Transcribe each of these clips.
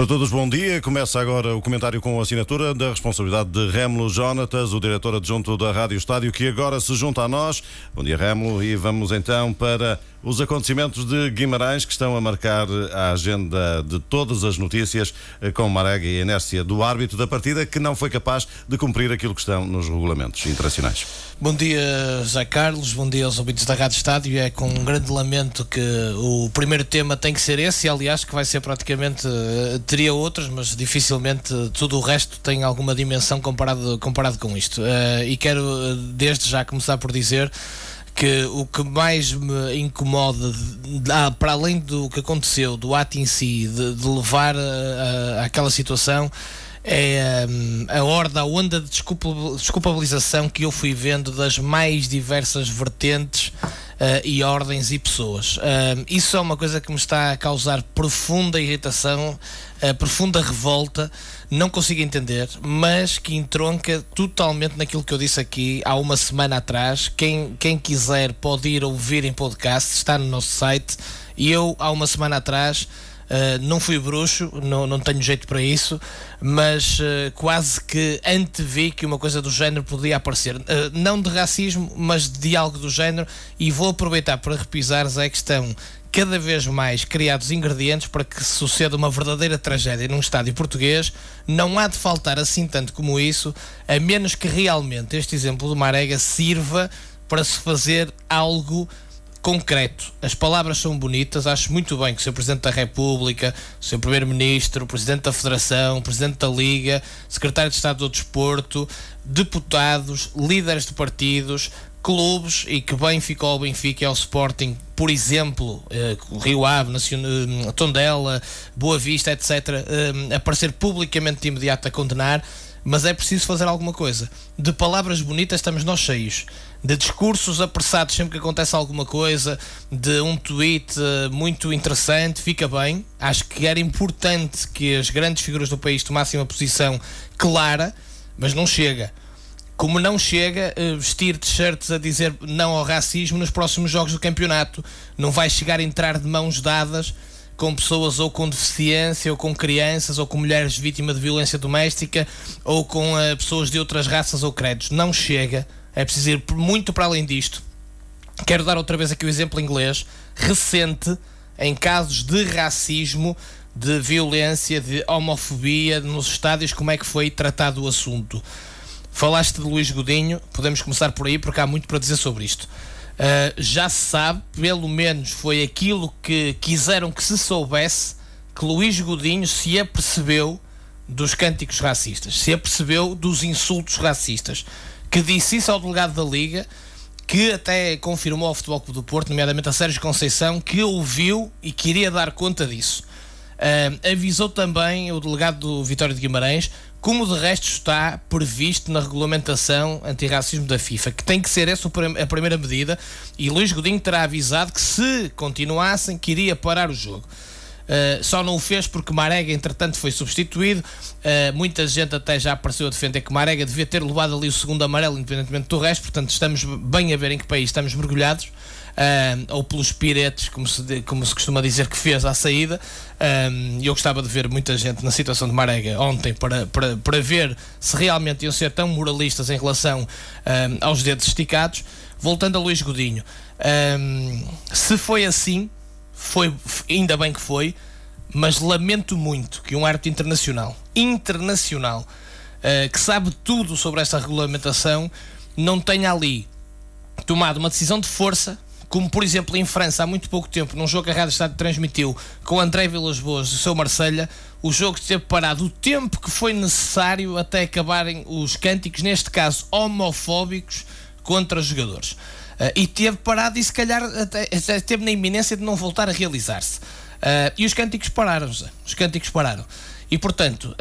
A todos, bom dia. Começa agora o comentário com a assinatura da responsabilidade de Rémulo Jonatas, o diretor adjunto da Rádio Estádio, que agora se junta a nós. Bom dia, Rémulo, e vamos então para os acontecimentos de Guimarães, que estão a marcar a agenda de todas as notícias, com Marega e a inércia do árbitro da partida, que não foi capaz de cumprir aquilo que estão nos regulamentos internacionais. Bom dia, José Carlos, bom dia aos ouvintes da Rádio Estádio. É com um grande lamento que o primeiro tema tem que ser esse, e aliás que vai ser praticamente, teria outros, mas dificilmente tudo o resto tem alguma dimensão comparado com isto. E quero desde já começar por dizer que o que mais me incomoda, para além do que aconteceu, do ato em si, de levar àquela situação, é a onda de desculpabilização que eu fui vendo das mais diversas vertentes e ordens e pessoas. Isso é uma coisa que me está a causar profunda irritação, profunda revolta. Não consigo entender, mas que entronca totalmente naquilo que eu disse aqui há uma semana atrás. Quem quiser pode ir ouvir em podcast, está no nosso site. E eu, há uma semana atrás, não fui bruxo, não tenho jeito para isso, mas quase que antevi que uma coisa do género podia aparecer. Não de racismo, mas de algo do género. E vou aproveitar para repisar, Zé, que estão cada vez mais criados ingredientes para que suceda uma verdadeira tragédia num estádio português. Não há de faltar assim tanto como isso, a menos que realmente este exemplo do Marega sirva para se fazer algo concreto. As palavras são bonitas, acho muito bem que o Sr. Presidente da República, o Sr. Primeiro-Ministro, o Presidente da Federação, o Presidente da Liga, Secretário de Estado do Desporto, deputados, líderes de partidos, clubes, e que bem ficou ao Benfica e ao Sporting, por exemplo, o Rio Ave, Tondela, Boa Vista, etc., aparecer publicamente de imediato a condenar. Mas é preciso fazer alguma coisa. De palavras bonitas estamos nós cheios, de discursos apressados sempre que acontece alguma coisa, de um tweet muito interessante, fica bem. Acho que era importante que as grandes figuras do país tomassem uma posição clara, mas não chega. Como não chega vestir t-shirts a dizer não ao racismo nos próximos jogos do campeonato. Não vai chegar a entrar de mãos dadas com pessoas ou com deficiência, ou com crianças, ou com mulheres vítimas de violência doméstica, ou com pessoas de outras raças ou credos. Não chega. É preciso ir muito para além disto. Quero dar outra vez aqui o exemplo inglês recente, em casos de racismo, de violência, de homofobia nos estádios, como é que foi tratado o assunto. Falaste de Luís Godinho, podemos começar por aí porque há muito para dizer sobre isto. Já se sabe, pelo menos foi aquilo que quiseram que se soubesse, que Luís Godinho se apercebeu dos cânticos racistas, se apercebeu dos insultos racistas, que disse isso ao delegado da Liga, que até confirmou ao Futebol Clube do Porto, nomeadamente a Sérgio Conceição, que ouviu e queria dar conta disso. Avisou também o delegado do Vitória de Guimarães, como de resto está previsto na regulamentação antirracismo da FIFA, que tem que ser essa a primeira medida, e Luís Godinho terá avisado que se continuassem, que iria parar o jogo. Só não o fez porque Marega entretanto foi substituído. Muita gente até já apareceu a defender que Marega devia ter levado ali o segundo amarelo, independentemente do resto. Portanto, estamos bem a ver em que país estamos mergulhados, ou pelos piretes, como se costuma dizer, que fez à saída. Eu gostava de ver muita gente na situação de Marega ontem para ver se realmente iam ser tão moralistas em relação aos dedos esticados. Voltando a Luís Godinho, se foi assim, ainda bem que foi, mas lamento muito que um árbitro internacional que sabe tudo sobre esta regulamentação não tenha ali tomado uma decisão de força, como por exemplo em França há muito pouco tempo, num jogo que a Rádio Estádio transmitiu com André Vilas-Boas do seu Marselha. O jogo esteve parado o tempo que foi necessário até acabarem os cânticos, neste caso homofóbicos, contra os jogadores. E teve parado e se calhar até esteve na iminência de não voltar a realizar-se. E os cânticos pararam, José. Os cânticos pararam. E portanto,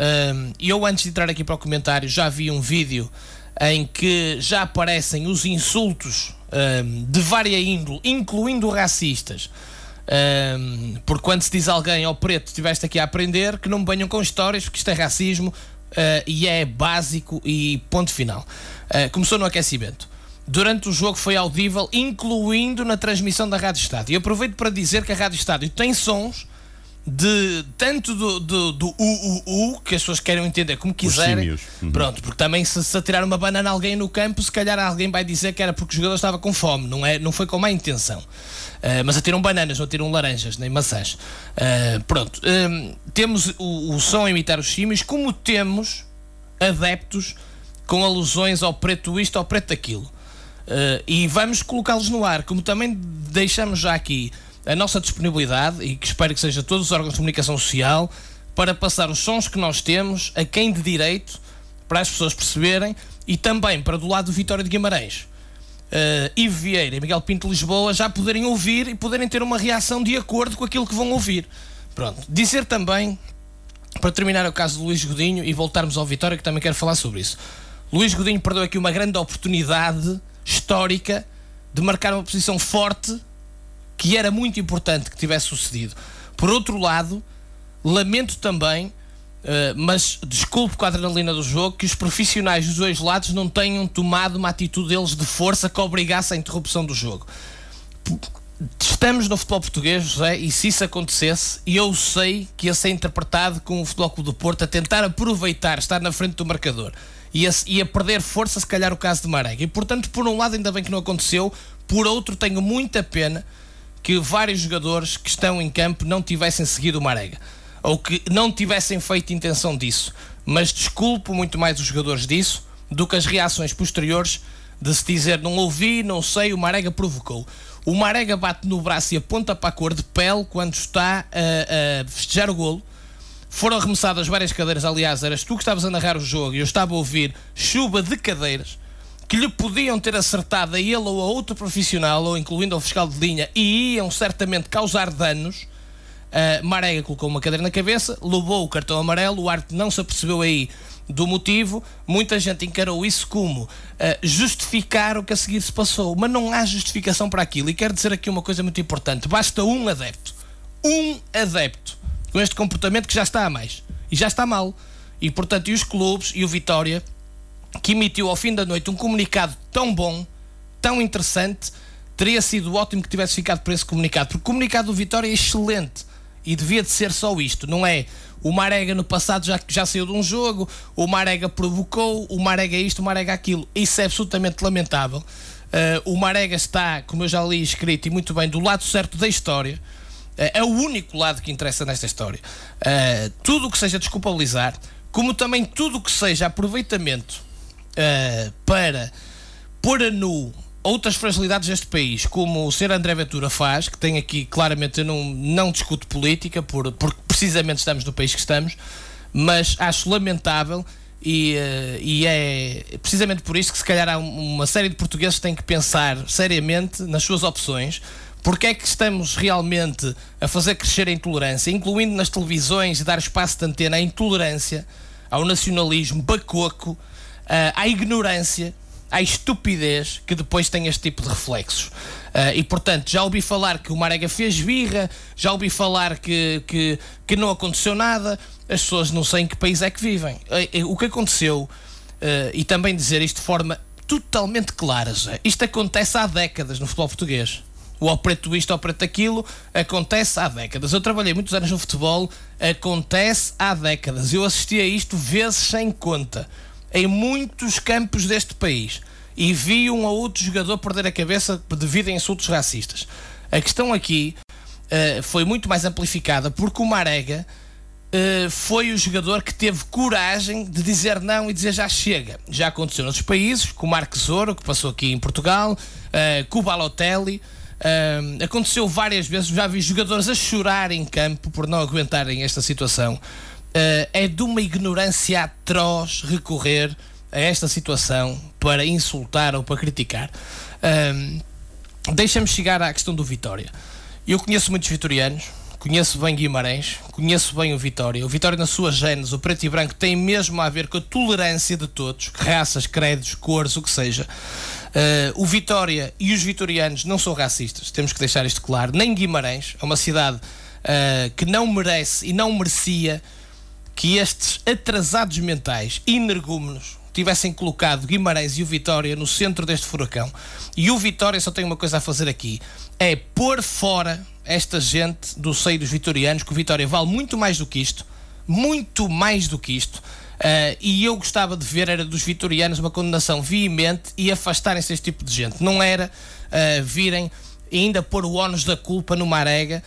eu antes de entrar aqui para o comentário já vi um vídeo em que já aparecem os insultos de vária índole, incluindo racistas. Porque quando se diz alguém ao preto, estiveste aqui a aprender, que não me venham com histórias, porque isto é racismo, e é básico e ponto final. Começou no aquecimento. Durante o jogo foi audível, incluindo na transmissão da Rádio Estádio. E aproveito para dizer que a Rádio Estádio tem sons tanto do que as pessoas querem entender como quiserem. Pronto, porque também se atirar uma banana a alguém no campo, se calhar alguém vai dizer que era porque o jogador estava com fome, não foi com má intenção. Mas atiram bananas, não atiram laranjas nem maçãs. Pronto, temos o som a imitar os símios, como temos adeptos com alusões ao preto isto, ao preto aquilo. E vamos colocá-los no ar, como também deixamos já aqui a nossa disponibilidade, e que espero que seja todos os órgãos de comunicação social, para passar os sons que nós temos a quem de direito, para as pessoas perceberem, e também para do lado do Vitória de Guimarães, Ivo Vieira e Miguel Pinto de Lisboa já poderem ouvir e poderem ter uma reação de acordo com aquilo que vão ouvir. Pronto. Dizer também, para terminar o caso de Luís Godinho e voltarmos ao Vitória, que também quero falar sobre isso. Luís Godinho perdeu aqui uma grande oportunidade histórica de marcar uma posição forte, que era muito importante que tivesse sucedido. Por outro lado, lamento também, mas desculpe com a adrenalina do jogo, que os profissionais dos dois lados não tenham tomado uma atitude deles de força que obrigasse à interrupção do jogo. Estamos no futebol português, José, e se isso acontecesse, eu sei que ia ser interpretado com o Futebol Clube do Porto a tentar aproveitar, estar na frente do marcador e a perder força, se calhar o caso de Marega. E portanto, por um lado ainda bem que não aconteceu, por outro tenho muita pena que vários jogadores que estão em campo não tivessem seguido o Marega, ou que não tivessem feito intenção disso. Mas desculpo muito mais os jogadores disso do que as reações posteriores de se dizer não ouvi, não sei, o Marega provocou. O Marega bate no braço e aponta para a cor de pele quando está a festejar o golo. Foram arremessadas várias cadeiras, aliás, eras tu que estavas a narrar o jogo e eu estava a ouvir chuva de cadeiras que lhe podiam ter acertado a ele ou a outro profissional, ou incluindo ao fiscal de linha, e iam certamente causar danos. Marega colocou uma cadeira na cabeça, levou o cartão amarelo, o árbitro não se apercebeu aí do motivo, muita gente encarou isso como justificar o que a seguir se passou, mas não há justificação para aquilo. E quero dizer aqui uma coisa muito importante: basta um adepto com este comportamento que já está a mais, e já está mal, e portanto, e os clubes, e o Vitória, que emitiu ao fim da noite um comunicado tão bom, tão interessante, teria sido ótimo que tivesse ficado por esse comunicado, porque o comunicado do Vitória é excelente e devia de ser só isto, não é o Marega no passado já saiu de um jogo, o Marega provocou, o Marega isto, o Marega aquilo. Isso é absolutamente lamentável. O Marega está, como eu já li escrito e muito bem, do lado certo da história. É o único lado que interessa nesta história. Tudo o que seja desculpabilizar, como também tudo o que seja aproveitamento para pôr a nu outras fragilidades deste país, como o Sr. André Ventura faz, que tem aqui claramente, eu não discuto política, porque precisamente estamos no país que estamos, mas acho lamentável e é precisamente por isso que se calhar há uma série de portugueses que têm que pensar seriamente nas suas opções. Porque é que estamos realmente a fazer crescer a intolerância, incluindo nas televisões, e dar espaço de antena à intolerância, ao nacionalismo bacoco, à ignorância, à estupidez, que depois tem este tipo de reflexos. E portanto, já ouvi falar que o Marega fez birra, já ouvi falar que não aconteceu nada. As pessoas não sei em que país é que vivem. O que aconteceu, e também dizer isto de forma totalmente clara, isto acontece há décadas no futebol português. O ao preto isto, ao preto aquilo, acontece há décadas. Eu trabalhei muitos anos no futebol, acontece há décadas. Eu assisti a isto vezes sem conta, em muitos campos deste país, e vi um ou outro jogador perder a cabeça devido a insultos racistas. A questão aqui foi muito mais amplificada, porque o Marega foi o jogador que teve coragem de dizer não e dizer já chega. Já aconteceu noutros países, com o Marques Ouro, que passou aqui em Portugal, com o Balotelli. Aconteceu várias vezes, já vi jogadores a chorar em campo por não aguentarem esta situação. É de uma ignorância atroz recorrer a esta situação para insultar ou para criticar. Deixa-me chegar à questão do Vitória. Eu conheço muitos vitorianos, conheço bem Guimarães, conheço bem o Vitória. O Vitória, na sua gênese, o preto e branco, tem mesmo a ver com a tolerância de todos, raças, credos, cores, o que seja. O Vitória e os vitorianos não são racistas, temos que deixar isto claro. Nem Guimarães, é uma cidade que não merece e não merecia que estes atrasados mentais, energúmenos, tivessem colocado Guimarães e o Vitória no centro deste furacão. E o Vitória só tem uma coisa a fazer aqui, é pôr fora esta gente do seio dos vitorianos que o Vitória vale muito mais do que isto, e eu gostava de ver, era dos vitorianos, uma condenação veemente e afastarem-se deste tipo de gente. Não era virem e ainda pôr o ónus da culpa no Marega,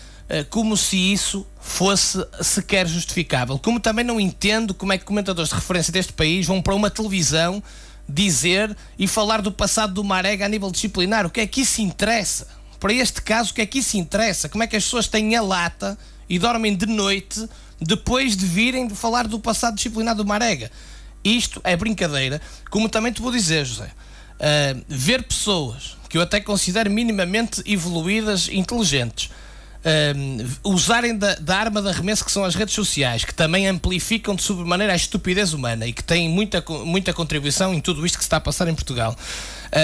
como se isso fosse sequer justificável. Como também não entendo como é que comentadores de referência deste país vão para uma televisão dizer e falar do passado do Marega a nível disciplinar. O que é que isso interessa? Para este caso, o que é que isso interessa? Como é que as pessoas têm a lata e dormem de noite depois de virem de falar do passado disciplinar do Marega? Isto é brincadeira. Como também te vou dizer, José, ver pessoas que eu até considero minimamente evoluídas, inteligentes, usarem da arma de arremesso que são as redes sociais, que também amplificam de sobremaneira a estupidez humana e que têm muita contribuição em tudo isto que se está a passar em Portugal,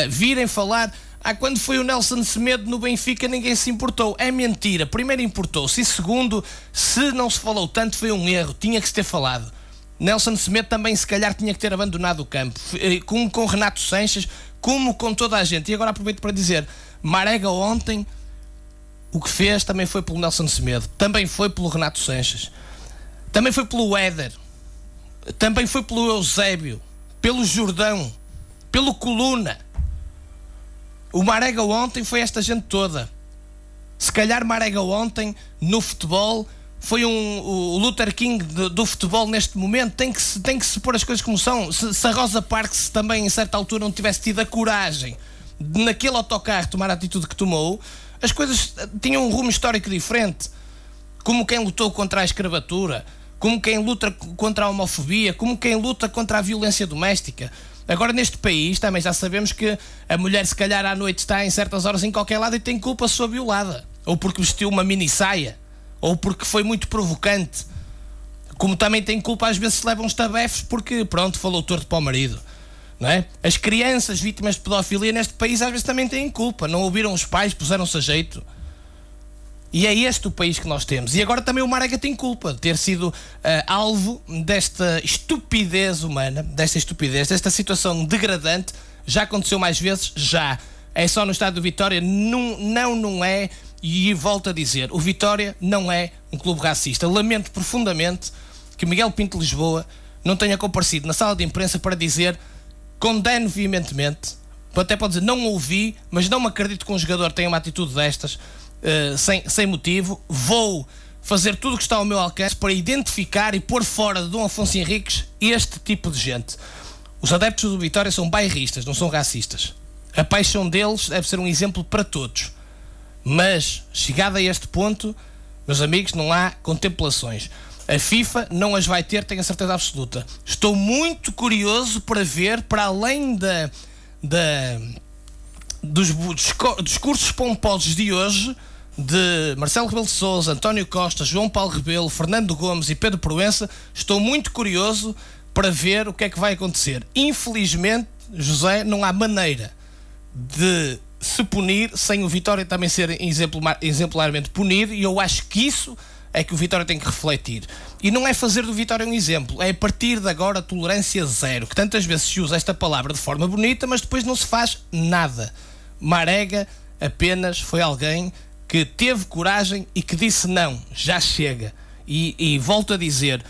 virem falar: quando foi o Nelson Semedo no Benfica ninguém se importou. É mentira. Primeiro importou-se, e segundo, se não se falou tanto foi um erro, tinha que se ter falado. Nelson Semedo também se calhar tinha que ter abandonado o campo, como com Renato Sanches, como com toda a gente. E agora aproveito para dizer: Marega ontem, o que fez também foi pelo Nelson Semedo, também foi pelo Renato Sanches, também foi pelo Éder, também foi pelo Eusébio, pelo Jordão, pelo Coluna. O Marega ontem foi esta gente toda. Se calhar Marega ontem no futebol foi o Luther King do futebol neste momento. Tem que se pôr as coisas como são. Se a Rosa Parks também em certa altura não tivesse tido a coragem de naquele autocarro tomar a atitude que tomou, as coisas tinham um rumo histórico diferente. Como quem lutou contra a escravatura, como quem luta contra a homofobia, como quem luta contra a violência doméstica. Agora neste país também já sabemos que a mulher se calhar à noite está em certas horas em qualquer lado e tem culpa se for violada, ou porque vestiu uma mini saia, ou porque foi muito provocante, como também tem culpa às vezes se levam uns tabefes porque pronto, falou torto para o marido, não é? As crianças vítimas de pedofilia neste país às vezes também têm culpa, não ouviram os pais, puseram-se a jeito. E é este o país que nós temos. E agora também o Marega tem culpa de ter sido alvo desta estupidez humana, desta situação degradante. Já aconteceu mais vezes? Já. É só no estádio do Vitória? Não é. E volto a dizer, o Vitória não é um clube racista. Lamento profundamente que Miguel Pinto de Lisboa não tenha comparecido na sala de imprensa para dizer: condeno veementemente, até pode dizer não ouvi, mas não me acredito que um jogador tenha uma atitude destas, sem motivo. Vou fazer tudo o que está ao meu alcance para identificar e pôr fora de Dom Afonso Henriques este tipo de gente. Os adeptos do Vitória são bairristas, não são racistas. A paixão deles deve ser um exemplo para todos. Mas, chegado a este ponto, meus amigos, não há contemplações. A FIFA não as vai ter, tenho a certeza absoluta. Estou muito curioso para ver, para além dos discursos pomposos de hoje, de Marcelo Rebelo de Sousa, António Costa, João Paulo Rebelo, Fernando Gomes e Pedro Proença, estou muito curioso para ver o que é que vai acontecer. Infelizmente, José, não há maneira de se punir sem o Vitória também ser exemplarmente punido, e eu acho que isso é que o Vitória tem que refletir. E não é fazer do Vitória um exemplo, é a partir de agora tolerância zero, que tantas vezes se usa esta palavra de forma bonita, mas depois não se faz nada. Marega apenas foi alguém que teve coragem e que disse não, já chega. E volto a dizer,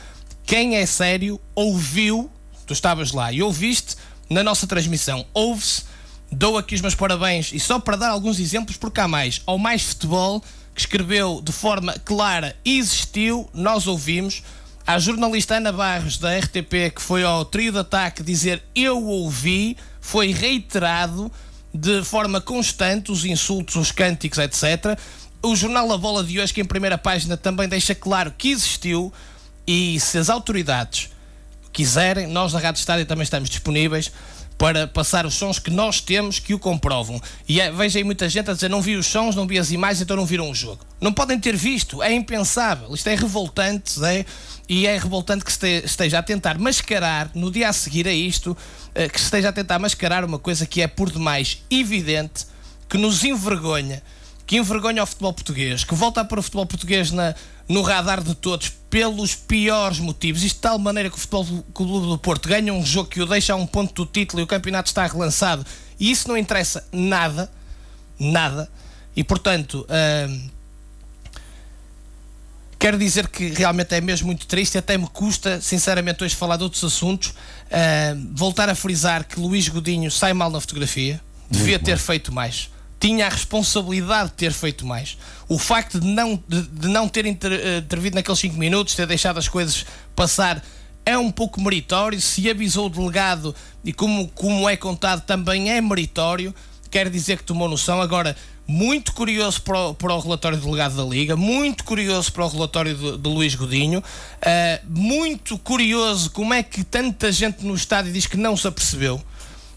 quem é sério ouviu, tu estavas lá e ouviste na nossa transmissão, ouve-se. Dou aqui os meus parabéns, e só para dar alguns exemplos, porque há mais, ao Mais Futebol, que escreveu de forma clara: existiu, nós ouvimos. À jornalista Ana Barros da RTP, que foi ao Trio de Ataque dizer eu ouvi, foi reiterado de forma constante os insultos, os cânticos, etc. O jornal A Bola de hoje, que em primeira página também deixa claro que existiu. E se as autoridades quiserem, nós da Rádio Estádio também estamos disponíveis para passar os sons que nós temos que o comprovam. E vejo aí muita gente a dizer: não vi os sons, não vi as imagens, então não viram o jogo. Não podem ter visto, é impensável. Isto é revoltante, e é revoltante que se esteja a tentar mascarar, no dia a seguir a isto, que se esteja a tentar mascarar uma coisa que é por demais evidente, que nos envergonha, que envergonha o futebol português, que volta a pôr o futebol português no radar de todos pelos piores motivos. Isto de tal maneira que o Futebol Clube do Porto ganha um jogo que o deixa a um ponto do título e o campeonato está relançado, e isso não interessa nada. E portanto, Quero dizer que realmente é mesmo muito triste, até me custa, sinceramente, hoje falar de outros assuntos, voltar a frisar que Luís Godinho sai mal na fotografia, devia ter feito mais, tinha a responsabilidade de ter feito mais. O facto de não ter intervido naqueles 5 minutos, ter deixado as coisas passar, é um pouco meritório. Se avisou o delegado e como é contado, também é meritório, quer dizer que tomou noção. Agora, muito curioso para o relatório do delegado da Liga, muito curioso para o relatório de Luís Godinho, muito curioso como é que tanta gente no estádio diz que não se apercebeu.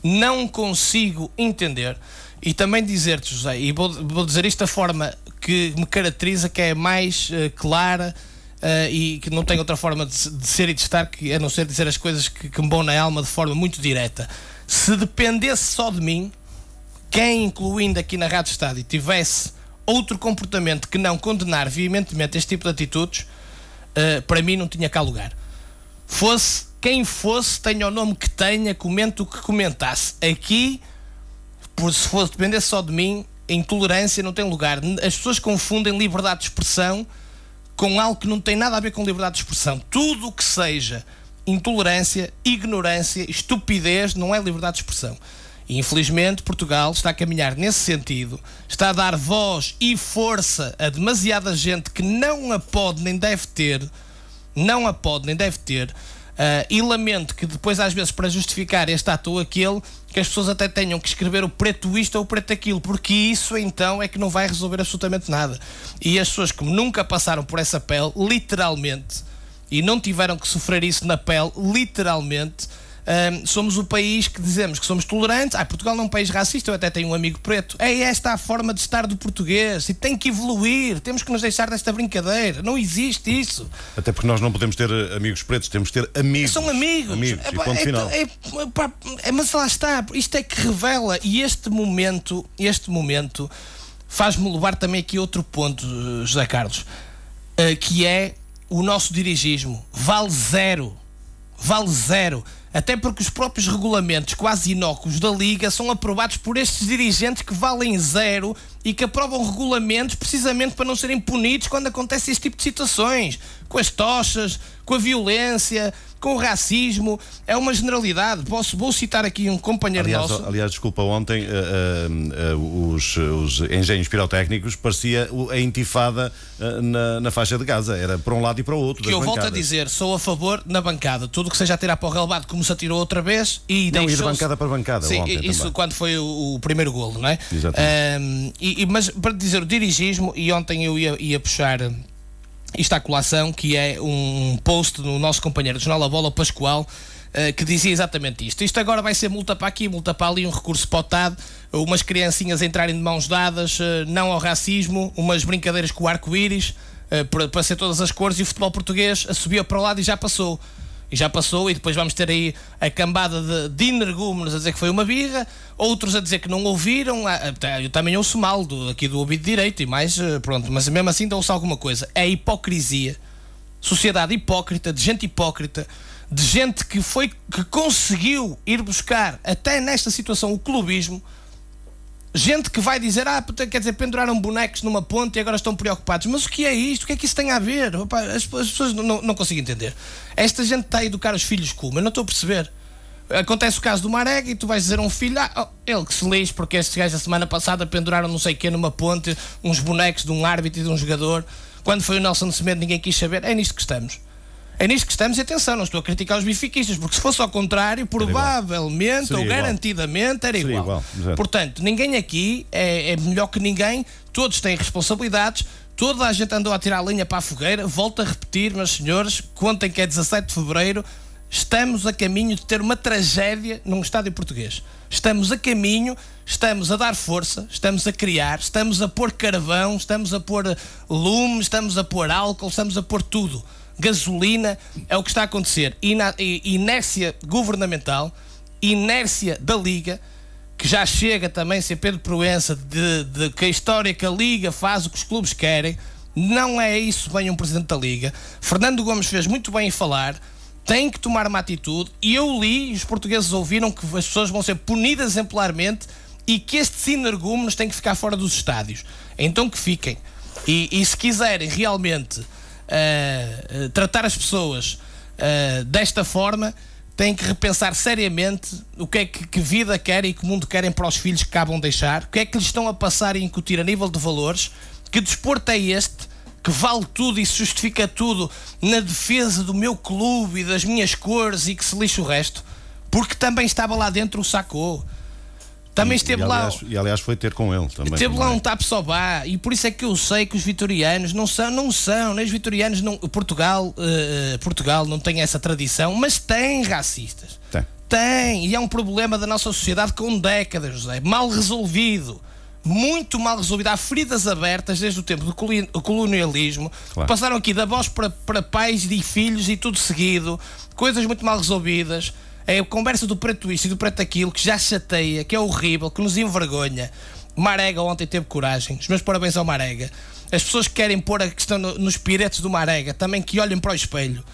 Não consigo entender. E também dizer-te, José, e vou dizer isto da forma que me caracteriza, que é mais clara e que não tem outra forma de ser e de estar, a não ser dizer as coisas que me vão na alma de forma muito direta. Se dependesse só de mim, quem, incluindo aqui na Rádio Estádio, tivesse outro comportamento que não condenar veementemente este tipo de atitudes, para mim não tinha cá lugar. Fosse quem fosse, tenha o nome que tenha, comente o que comentasse. Aqui, se fosse dependesse só de mim, a intolerância não tem lugar. As pessoas confundem liberdade de expressão com algo que não tem nada a ver com liberdade de expressão. Tudo o que seja intolerância, ignorância, estupidez, não é liberdade de expressão. E infelizmente Portugal está a caminhar nesse sentido, está a dar voz e força a demasiada gente que não a pode nem deve ter, e lamento que depois às vezes para justificar este ato ou aquele, que as pessoas até tenham que escrever o preto isto ou o preto aquilo, porque isso então é que não vai resolver absolutamente nada. E as pessoas que nunca passaram por essa pele, literalmente, e não tiveram que sofrer isso na pele, literalmente, somos o país que dizemos que somos tolerantes. Portugal não é um país racista, eu até tenho um amigo preto. É esta a forma de estar do português e tem que evoluir, temos que nos deixar desta brincadeira, não existe isso. Até porque nós não podemos ter amigos pretos, temos que ter amigos. São amigos. E ponto final. Mas lá está, isto é que revela, e este momento faz-me levar também aqui outro ponto, José Carlos, que é o nosso dirigismo. Vale zero. Até porque os próprios regulamentos quase inócuos da Liga são aprovados por estes dirigentes que valem zero e que aprovam regulamentos precisamente para não serem punidos quando acontece este tipo de situações, com as tochas, com a violência, com o racismo. É uma generalidade. Vou citar aqui um companheiro nosso. Aliás, desculpa, ontem os engenhos pirotécnicos parecia a intifada na faixa de Gaza. Era para um lado e para o outro. Que eu volto a dizer, sou a favor na bancada. Tudo que seja atirar para o relevado, como se atirou outra vez. E não, ir de bancada para bancada. Sim, ontem, isso também. Quando foi o primeiro golo, não é? Exatamente. Mas para dizer o dirigismo, e ontem eu ia puxar isto à colação, que é um post do nosso companheiro do Jornal A Bola, Pascoal, que dizia exatamente isto. Isto agora vai ser multa para aqui, multa para ali, um recurso potado, umas criancinhas entrarem de mãos dadas, não ao racismo, umas brincadeiras com o arco-íris, para ser todas as cores, e o futebol português subiu para o lado e já passou. E depois vamos ter aí a cambada de energúmenos a dizer que foi uma birra, outros a dizer que não ouviram. Eu também ouço mal aqui do ouvido direito e mais, pronto, mas mesmo assim ouço alguma coisa. É hipocrisia, sociedade hipócrita, de gente que conseguiu ir buscar até nesta situação o clubismo. Gente que vai dizer, quer dizer, penduraram bonecos numa ponte e agora estão preocupados. Mas o que é isto? O que é que isso tem a ver? Opa, as pessoas não conseguem entender. Esta gente está a educar os filhos como? Eu não estou a perceber. Acontece o caso do Marega e tu vais dizer a um filho, ele que se lixe, porque estes gajos a semana passada penduraram não sei o quê numa ponte, uns bonecos de um árbitro e de um jogador. Quando foi o Nelson Semedo ninguém quis saber. É nisto que estamos. E atenção, não estou a criticar os benfiquistas, porque se fosse ao contrário, provavelmente ou garantidamente era igual. Portanto, ninguém aqui é melhor que ninguém, todos têm responsabilidades, toda a gente andou a tirar a linha para a fogueira. Volto a repetir, meus senhores, contem que é 17 de fevereiro, estamos a caminho de ter uma tragédia num estádio português. Estamos a caminho, estamos a dar força, estamos a criar, estamos a pôr carvão, estamos a pôr lume, estamos a pôr álcool, estamos a pôr tudo. Gasolina, é o que está a acontecer. Inércia governamental, inércia da Liga, que já chega também a ser Pedro Proença de que a história que a Liga faz o que os clubes querem. Não é isso bem um presidente da Liga. Fernando Gomes fez muito bem em falar, tem que tomar uma atitude, e eu li, e os portugueses ouviram, que as pessoas vão ser punidas exemplarmente e que estes energúmenos têm que ficar fora dos estádios. Então que fiquem. E se quiserem realmente tratar as pessoas desta forma, têm que repensar seriamente o que é que vida querem e que mundo querem para os filhos que acabam de deixar, o que é que lhes estão a passar e incutir a nível de valores, que desporto é este, que vale tudo e se justifica tudo na defesa do meu clube e das minhas cores e que se lixa o resto, porque também estava lá dentro o Sacco. Também esteve lá. E aliás foi ter com ele também. Esteve lá um tap-sobá, e por isso é que eu sei que os vitorianos não são, nem os vitorianos não. Portugal não tem essa tradição, mas tem racistas. Tem, e é um problema da nossa sociedade com décadas, José, mal resolvido. Muito mal resolvido. Há feridas abertas desde o tempo do colonialismo. Claro. Passaram aqui da voz para pais e filhos e tudo seguido. Coisas muito mal resolvidas. É a conversa do preto isto e do preto aquilo, que já chateia, que é horrível, que nos envergonha. Marega ontem teve coragem. Os meus parabéns ao Marega. As pessoas que querem pôr a questão nos piretes do Marega, também que olhem para o espelho.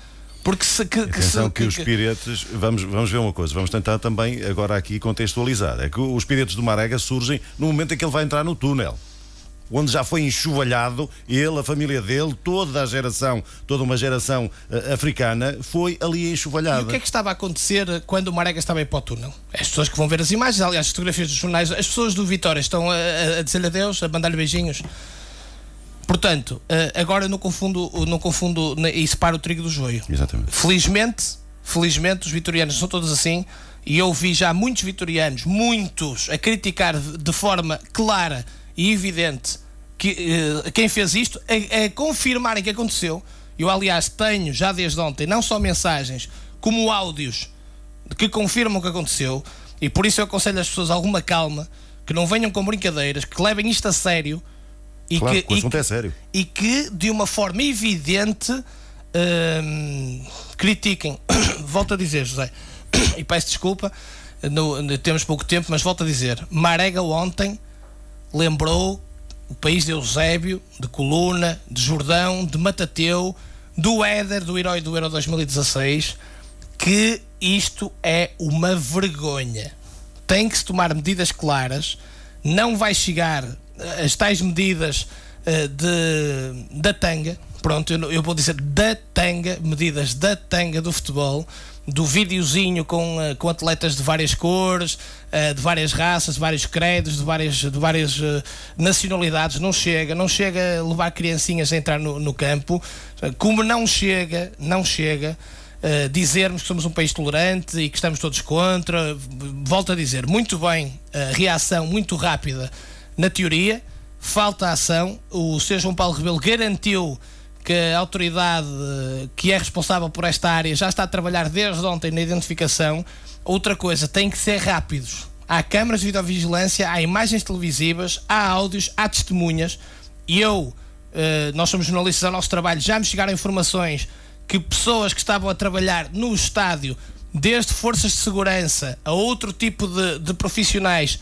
Porque os piretes, vamos ver uma coisa, vamos tentar também agora aqui contextualizar. É que os piretes do Marega surgem no momento em que ele vai entrar no túnel, onde já foi enxovalhado, ele, a família dele, toda uma geração africana foi ali enxovalhada. E o que é que estava a acontecer quando o Marega estava a ir para o túnel? As pessoas que vão ver as imagens, aliás, as fotografias dos jornais, as pessoas do Vitória estão a dizer-lhe adeus, a mandar-lhe beijinhos. Portanto, agora eu não confundo e separo o trigo do joio. Exatamente. Felizmente os vitorianos são todos assim, e eu vi já muitos vitorianos, a criticar de forma clara e evidente quem fez isto, a confirmarem que aconteceu. Eu, aliás, tenho já desde ontem não só mensagens como áudios que confirmam o que aconteceu, e por isso eu aconselho as pessoas alguma calma, que não venham com brincadeiras, que levem isto a sério. Claro, o assunto é sério. E que, de uma forma evidente, critiquem. Volto a dizer, José, e peço desculpa, temos pouco tempo, mas volto a dizer, Marega ontem lembrou o país de Eusébio, de Coluna, de Jordão, de Matateu, do Éder, do herói do Euro 2016, que isto é uma vergonha. Tem que se tomar medidas claras, não vai chegar as tais medidas da tanga, pronto, eu vou dizer da tanga, medidas da tanga do futebol, do videozinho com atletas de várias cores, de várias raças, de vários credos, de várias nacionalidades. Não chega a levar criancinhas a entrar no campo, como não chega dizermos que somos um país tolerante e que estamos todos contra. Volto a dizer, muito bem, a reação muito rápida na teoria, falta a ação. O Sr. João Paulo Rebelo garantiu que a autoridade que é responsável por esta área já está a trabalhar desde ontem na identificação. Outra coisa, tem que ser rápidos. Há câmaras de videovigilância, há imagens televisivas, há áudios, há testemunhas, e nós somos jornalistas, ao nosso trabalho, já me chegaram informações que pessoas que estavam a trabalhar no estádio, desde forças de segurança a outro tipo de profissionais,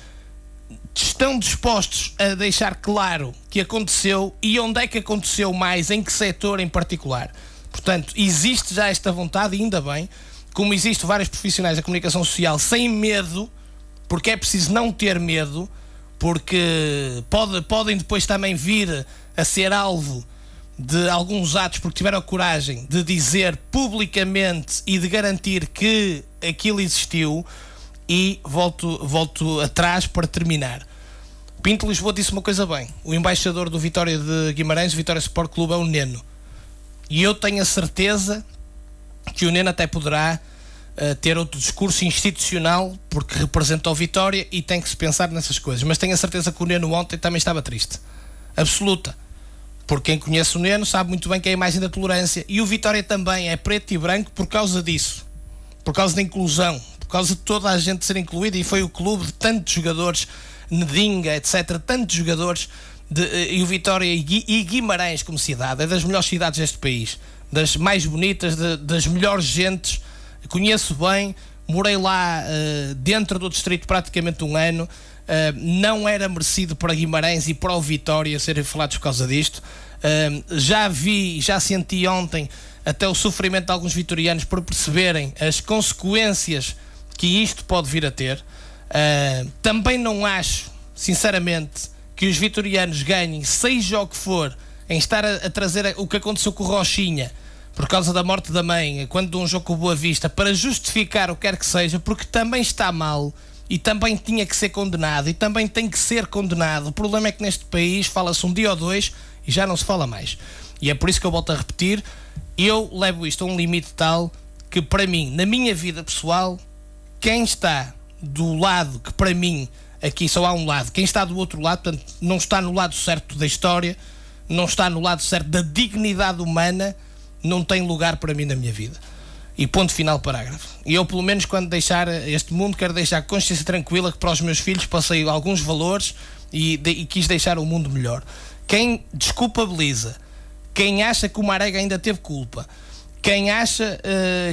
estão dispostos a deixar claro que aconteceu e onde é que aconteceu mais, em que setor em particular. Portanto, existe já esta vontade, e ainda bem, como existem vários profissionais da comunicação social sem medo, porque é preciso não ter medo, porque podem depois também vir a ser alvo de alguns atos, porque tiveram a coragem de dizer publicamente e de garantir que aquilo existiu. E volto atrás para terminar. Pinto Lisboa disse uma coisa bem. O embaixador do Vitória de Guimarães, o Vitória Sport Clube, é o Neno. E eu tenho a certeza que o Neno até poderá ter outro discurso institucional, porque representa o Vitória e tem que se pensar nessas coisas. Mas tenho a certeza que o Neno ontem também estava triste. Absoluta. Porque quem conhece o Neno sabe muito bem que é a imagem da tolerância. E o Vitória também é preto e branco por causa disso. Por causa da inclusão. Por causa de toda a gente ser incluída, e foi o clube de tantos jogadores, Nedinga, etc., tantos jogadores, e o Vitória e Guimarães como cidade, é das melhores cidades deste país, das mais bonitas, das melhores gentes. Conheço bem, morei lá dentro do distrito praticamente um ano. Não era merecido para Guimarães e para o Vitória serem falados por causa disto. Já senti ontem até o sofrimento de alguns vitorianos por perceberem as consequências que isto pode vir a ter. Também não acho, sinceramente, que os vitorianos ganhem, seja o que for, em estar a trazer o que aconteceu com o Rochinha por causa da morte da mãe, quando de um jogo com o Boa Vista, para justificar o que quer que seja, porque também está mal e também tinha que ser condenado e também tem que ser condenado. O problema é que neste país fala-se um dia ou dois e já não se fala mais. E é por isso que eu volto a repetir, eu levo isto a um limite tal que, para mim, na minha vida pessoal, quem está do lado, que para mim aqui só há um lado, quem está do outro lado, portanto, não está no lado certo da história, não está no lado certo da dignidade humana, não tem lugar para mim na minha vida. E ponto final, parágrafo. E eu, pelo menos, quando deixar este mundo, quero deixar consciência tranquila que para os meus filhos passei alguns valores e quis deixar o mundo melhor. Quem desculpabiliza, quem acha que o Marega ainda teve culpa, quem acha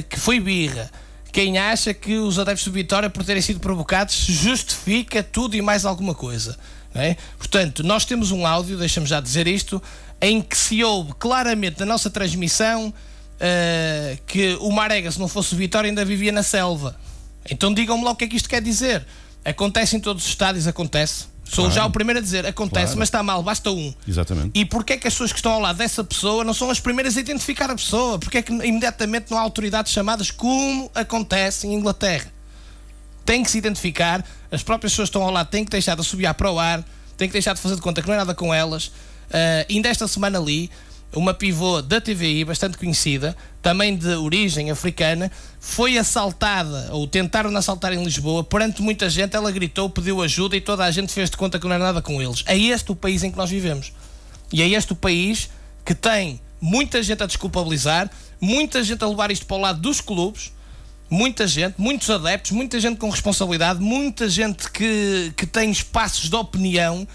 que foi birra, quem acha que os adeptos do Vitória, por terem sido provocados, justifica tudo e mais alguma coisa, não é? Portanto, nós temos um áudio, deixa-me já dizer isto, em que se ouve claramente na nossa transmissão que o Marega, se não fosse o Vitória, ainda vivia na selva. Então digam-me lá o que é que isto quer dizer. Acontece em todos os estádios, acontece. Sou já o primeiro a dizer, acontece, mas está mal, basta um. Exatamente. E porquê é que as pessoas que estão ao lado dessa pessoa não são as primeiras a identificar a pessoa? Porquê é que imediatamente não há autoridades chamadas, como acontece em Inglaterra? Tem que se identificar, as próprias pessoas que estão ao lado têm que deixar de assobiar para o ar, têm que deixar de fazer de conta que não é nada com elas. Ainda esta semana ali, uma pivô da TVI, bastante conhecida, também de origem africana, foi assaltada, ou tentaram assaltar em Lisboa, perante muita gente. Ela gritou, pediu ajuda e toda a gente fez de conta que não era nada com eles. É este o país em que nós vivemos. E é este o país que tem muita gente a desculpabilizar, muita gente a levar isto para o lado dos clubes, muita gente, muitos adeptos, muita gente com responsabilidade, muita gente que tem espaços de opinião,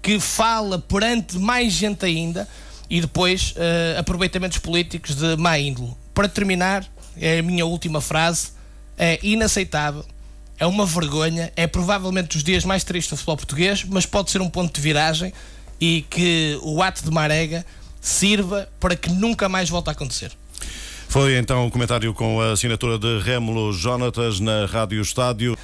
que fala perante mais gente ainda, e depois aproveitamentos políticos de má índole. Para terminar, é a minha última frase, é inaceitável, é uma vergonha, é provavelmente dos dias mais tristes do futebol português, mas pode ser um ponto de viragem e que o ato de Marega sirva para que nunca mais volte a acontecer. Foi então o comentário com a assinatura de Rémulo Jónatas na Rádio Estádio.